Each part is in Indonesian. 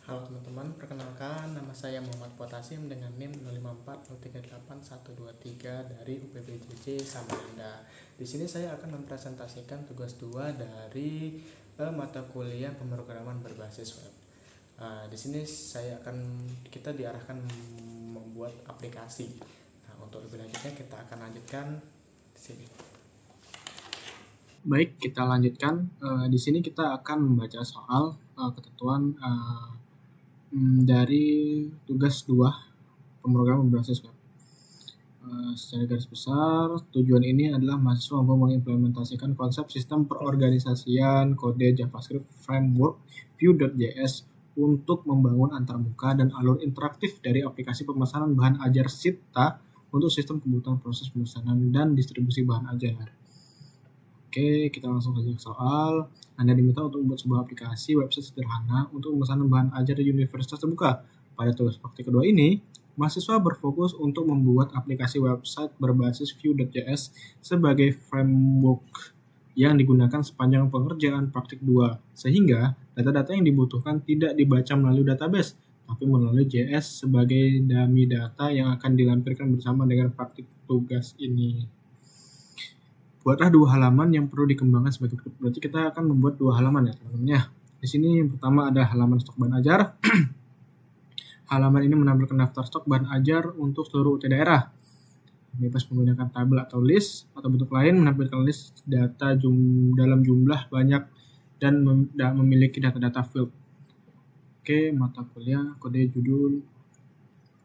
Halo teman-teman, perkenalkan nama saya Muhammad Potasim dengan NIM 0540381123 dari UPBJJ Samarinda. Di sini saya akan mempresentasikan tugas 2 dari mata kuliah pemrograman berbasis web. Di sini kita diarahkan membuat aplikasi. Untuk lebih lanjutnya kita akan lanjutkan di sini. Baik, kita lanjutkan. Di sini kita akan membaca soal ketentuan dari tugas 2 pemrograman berbasis web. Secara garis besar, tujuan ini adalah mahasiswa mampu mengimplementasikan konsep sistem perorganisasian kode JavaScript Framework Vue.js untuk membangun antarmuka dan alur interaktif dari aplikasi pemesanan bahan ajar Sita untuk sistem kebutuhan proses pemesanan dan distribusi bahan ajar. Oke, kita langsung saja ke soal. Anda diminta untuk membuat sebuah aplikasi website sederhana untuk pemesanan bahan ajar di universitas terbuka. Pada tugas praktik kedua ini, mahasiswa berfokus untuk membuat aplikasi website berbasis Vue.js sebagai framework yang digunakan sepanjang pengerjaan praktik 2, sehingga data-data yang dibutuhkan tidak dibaca melalui database, tapi melalui JS sebagai dummy data yang akan dilampirkan bersama dengan praktik tugas ini. Buatlah 2 halaman yang perlu dikembangkan sebagai berikut. Berarti kita akan membuat 2 halaman ya teman-teman ya. Di sini yang pertama ada halaman stok bahan ajar. Halaman ini menampilkan daftar stok bahan ajar untuk seluruut daerah. Bebas menggunakan tabel atau list atau bentuk lain, menampilkan list data dalam jumlah banyak dan memiliki data-data field. Oke, mata kuliah, kode judul,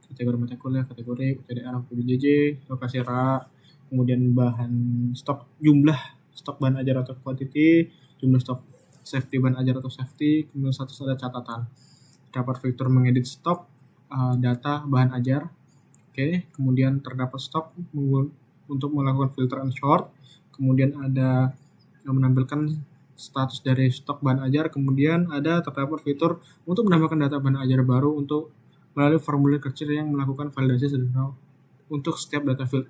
kategori mata kuliah, kategori daerah UPBJJ, lokasi RA, kemudian bahan stok, jumlah stok bahan ajar atau quantity, jumlah stok safety bahan ajar atau safety, kemudian status ada catatan. Dapat fitur mengedit stok data bahan ajar. Oke, kemudian terdapat stok untuk melakukan filter and sort. Kemudian ada menampilkan status dari stok bahan ajar. Kemudian terdapat fitur untuk menambahkan data bahan ajar baru untuk melalui formulir kecil yang melakukan validasi sederhana untuk setiap data field.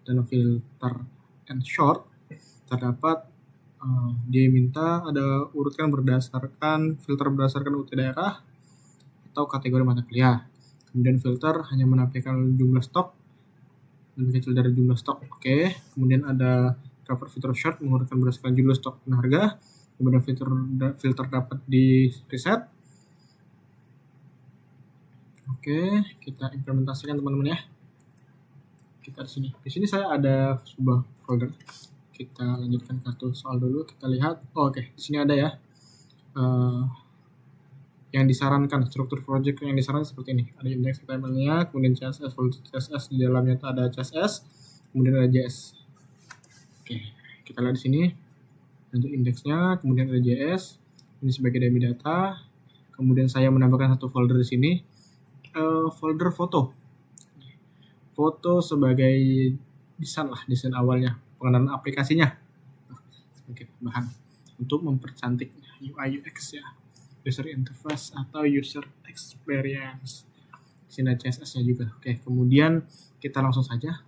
Dan filter and sort terdapat diminta ada urutkan berdasarkan filter berdasarkan UT daerah atau kategori mata kuliah. Kemudian filter hanya menampilkan jumlah stok lebih kecil dari jumlah stok. Oke. Kemudian ada dapat fitur sort mengurutkan berdasarkan jumlah stok dan harga. Kemudian filter dapat di reset. Oke, kita implementasikan teman-teman ya. Kita di sini saya ada sebuah folder. Kita lanjutkan satu soal dulu. Kita lihat. Oke, di sini ada ya. Yang disarankan struktur project yang disarankan seperti ini. Ada index HTML-nya, kemudian CSS, folder CSS di dalamnya itu ada CSS, kemudian ada JS. Oke, kita lihat di sini. Untuk indeksnya, kemudian ada JS. Ini sebagai dummy data. Kemudian saya menambahkan satu folder di sini. Folder foto. Foto sebagai desain awalnya, pengenalan aplikasinya sebagai bahan untuk mempercantik UI UX ya, user interface atau user experience. Sini ada CSS-nya juga. Oke, kemudian kita langsung saja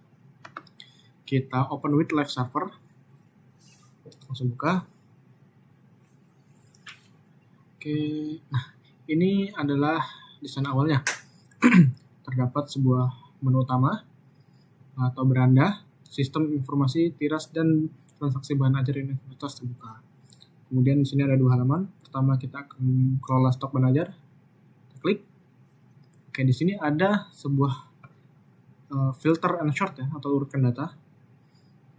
kita open with live server, langsung buka. Oke, nah ini adalah desain awalnya. Terdapat sebuah menu utama atau beranda, sistem informasi, tiras, dan transaksi bahan ajar universitas terbuka. Kemudian di sini ada 2 halaman. Pertama kita akan kelola stok bahan ajar. Kita klik. Oke, di sini ada sebuah filter and sort ya, atau urutkan data.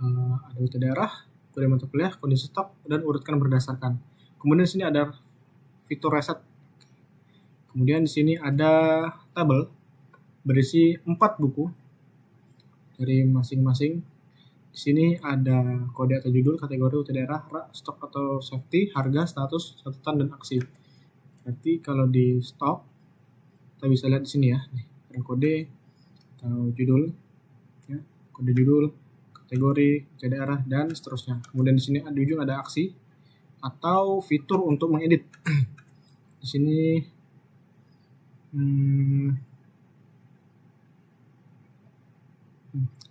Ada UT daerah, kode mata kuliah, kondisi stok, dan urutkan berdasarkan. Kemudian di sini ada fitur reset. Kemudian di sini ada tabel berisi 4 buku dari masing-masing. Di sini ada kode atau judul, kategori, UT daerah, stok atau safety, harga, status, catatan, dan aksi. Berarti kalau di stok, kita bisa lihat di sini ya, ada kode atau judul, ya, kode judul, kategori, UT daerah, dan seterusnya. Kemudian di sini di ujung ada aksi atau fitur untuk mengedit. Di sini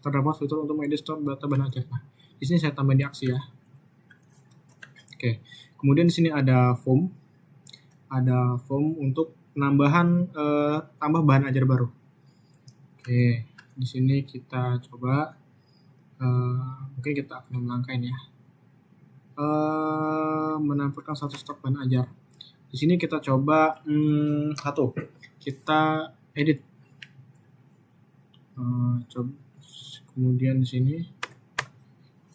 terdapat fitur untuk mengedit stok data bahan ajar. Nah, di sini saya tambah di aksi ya. Oke. Kemudian di sini ada form untuk penambahan tambah bahan ajar baru. Oke, di sini kita coba mungkin kita akan melangkain ya. Menampilkan satu stok bahan ajar. Di sini kita coba kita edit. Coba kemudian di sini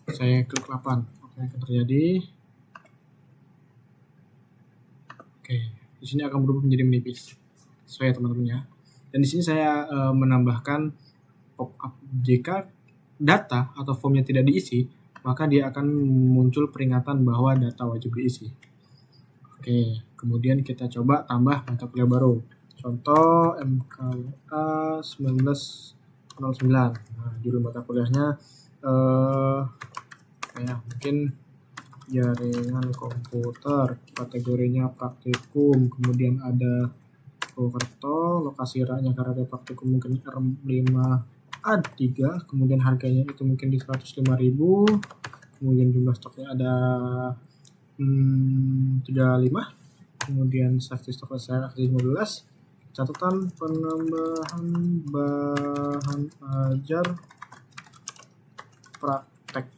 saya klik 8. Oke, akan terjadi. Oke, di sini akan berubah menjadi menipis. Sesuai ya teman-teman ya. Dan di sini saya menambahkan pop-up jika data atau formnya tidak diisi, maka dia akan muncul peringatan bahwa data wajib diisi. Oke, kemudian kita coba tambah mata kuliah baru. Contoh MKWA 1909. Nah, judul mata kuliahnya mungkin jaringan komputer, kategorinya praktikum, kemudian ada Purwokerto, lokasi raknya karena ada praktikum mungkin R5A3, kemudian harganya itu mungkin di 105.000, kemudian jumlah stoknya ada 35, kemudian safety stock saya 15, catatan penambahan bahan ajar praktek.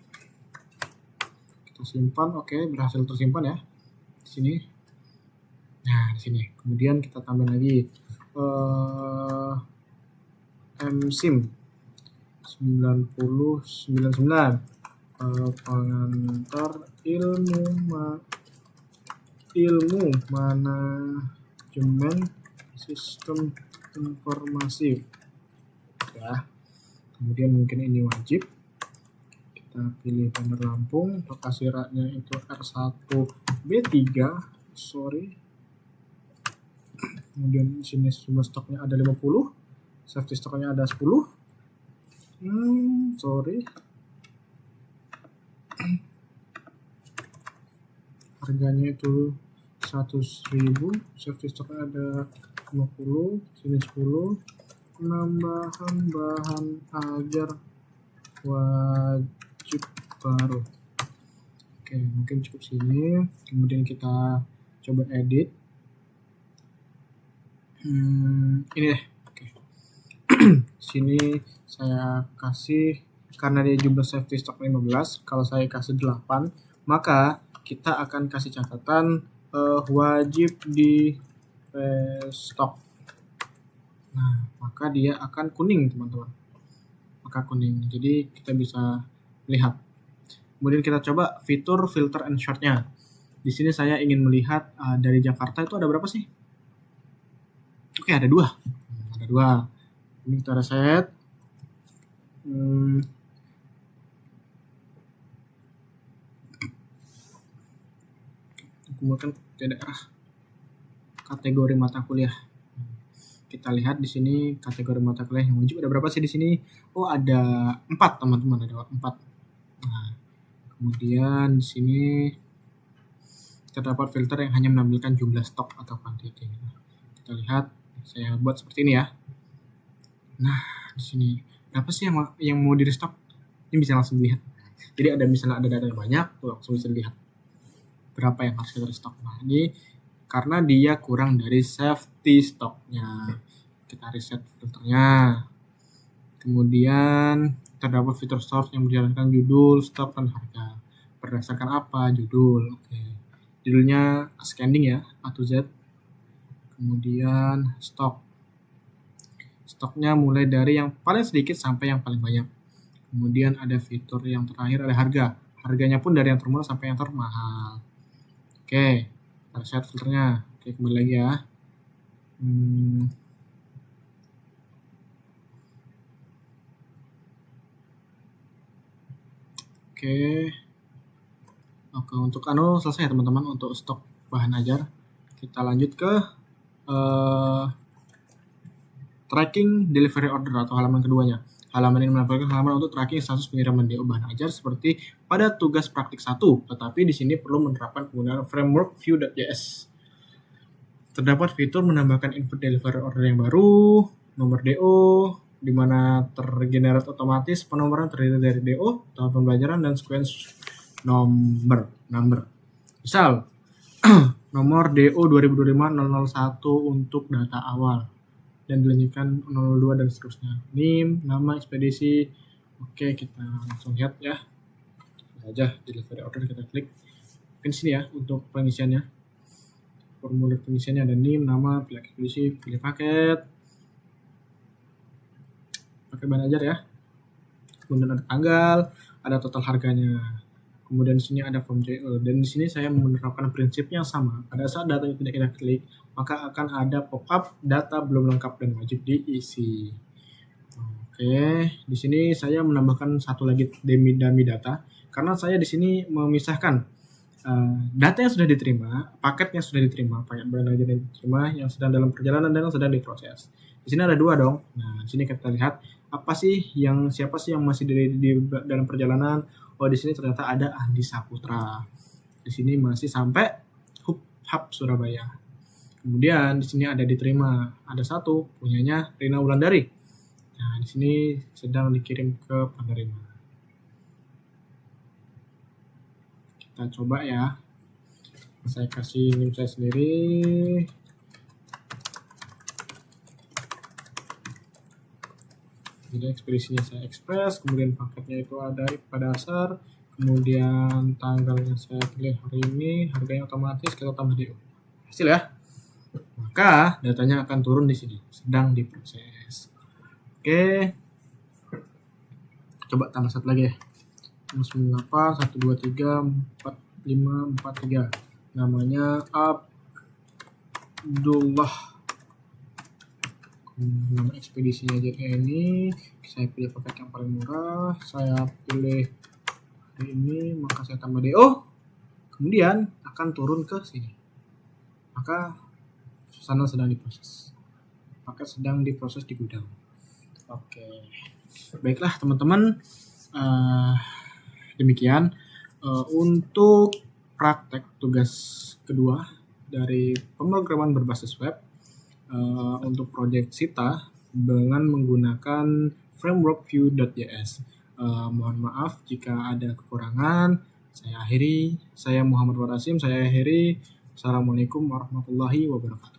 Kita simpan, oke, berhasil tersimpan ya di sini. Nah, di sini. Kemudian kita tambah lagi MSIM 9099 pengantar ilmu manajemen sistem informasi ya. Kemudian mungkin ini wajib. Kita pilih Bandar Lampung, lokasi raknya itu R1B3, kemudian di sini jumlah stoknya ada 50, safety stoknya ada 10. Harganya itu 100.000, safety stoknya ada 50, sini 10, penambahan bahan ajar wajib baru. Oke, mungkin cukup sini. Kemudian kita coba edit. Ini deh. Oke. Sini saya kasih, karena dia jumlah safety stock 15, kalau saya kasih 8, maka kita akan kasih catatan wajib di stok. Nah, maka dia akan kuning teman-teman. Maka kuning. Jadi kita bisa lihat. Kemudian kita coba fitur filter and short-nya. Di sini saya ingin melihat dari Jakarta itu ada berapa sih? Oke, ada 2. Ada 2. Ini kita reset. Kemudian daerah kategori mata kuliah. Kita lihat di sini kategori mata kuliah yang wajib ada berapa sih di sini? Oh, ada 4 teman-teman, ada 4. Nah, kemudian di sini terdapat filter yang hanya menampilkan jumlah stok atau quantity. Kita lihat, saya buat seperti ini ya. Nah, di sini berapa sih yang mau di restock? Ini bisa langsung dilihat. Jadi ada misalnya ada data yang banyak, tuh langsung bisa dilihat berapa yang harus kita restock. Nah, ini karena dia kurang dari safety stocknya. Kita reset filternya. Kemudian terdapat fitur sort yang menjalankan judul, stok, dan harga. Berdasarkan apa? Judul. Oke. Judulnya ascending ya, A to Z. Kemudian stok. Stoknya mulai dari yang paling sedikit sampai yang paling banyak. Kemudian ada fitur yang terakhir, ada harga. Harganya pun dari yang termurah sampai yang termahal. Oke, kita reset filternya. Oke, kembali lagi ya. Oke, untuk selesai ya teman-teman untuk stok bahan ajar. Kita lanjut ke tracking delivery order atau halaman keduanya. Halaman ini menampilkan halaman untuk tracking status pengiriman DO bahan ajar seperti pada tugas praktik 1, tetapi di sini perlu menerapkan penggunaan framework Vue.js. Terdapat fitur menambahkan input delivery order yang baru, nomor DO, di mana tergenerate otomatis penomoran terdiri dari DO, tahun pembelajaran, dan sequence number. Misal, nomor DO 2025-001 untuk data awal dan dilanjutkan 002 dan seterusnya. NIM, nama ekspedisi. Oke, kita langsung lihat ya. Aja delivery order kita klik. Mungkin sini ya untuk pengisiannya. Formulir pengisiannya ada NIM, nama, pilih ekspedisi, pilih paket. Pakai bahan ajar ya. Kemudian ada tanggal, ada total harganya. Kemudian di sini ada form JE, dan di sini saya menerapkan prinsip yang sama. Pada saat data yang tidak kita klik, maka akan ada pop-up data belum lengkap dan wajib diisi. Oke, di sini saya menambahkan satu lagi dummy data karena saya di sini memisahkan data yang sudah diterima, paket yang sudah diterima, paket barang yang diterima, yang sedang dalam perjalanan dan yang sedang diproses. Di sini ada dua dong. Nah, di sini kita lihat siapa sih yang masih di dalam perjalanan. Oh, di sini ternyata ada Andi Saputra. Di sini masih sampai Hub Surabaya. Kemudian di sini ada diterima, ada satu punyanya Rina Wulandari. Nah, di sini sedang dikirim ke penerima. Kita coba ya. Saya kasih NIM saya sendiri. Jadi ekspedisinya saya ekspres, kemudian paketnya itu ada pada dasar, kemudian tanggalnya saya pilih hari ini, harganya otomatis kita tambah DO. Hasil ya. Maka datanya akan turun di sini, sedang diproses. Oke. Coba tambah satu lagi ya. 98 123 4543. Namanya Abdullah. Nama ekspedisinya jadi ini, saya pilih paket yang paling murah, saya pilih hari ini, maka saya tambah DO, kemudian akan turun ke sini. Maka sana sedang diproses, paket sedang diproses di gudang. Oke, baiklah teman-teman, demikian untuk praktek tugas kedua dari pemrograman berbasis web. Untuk project Sita dengan menggunakan framework Vue.js. Mohon maaf jika ada kekurangan. Saya Muhammad Warasim, saya akhiri. Assalamualaikum warahmatullahi wabarakatuh.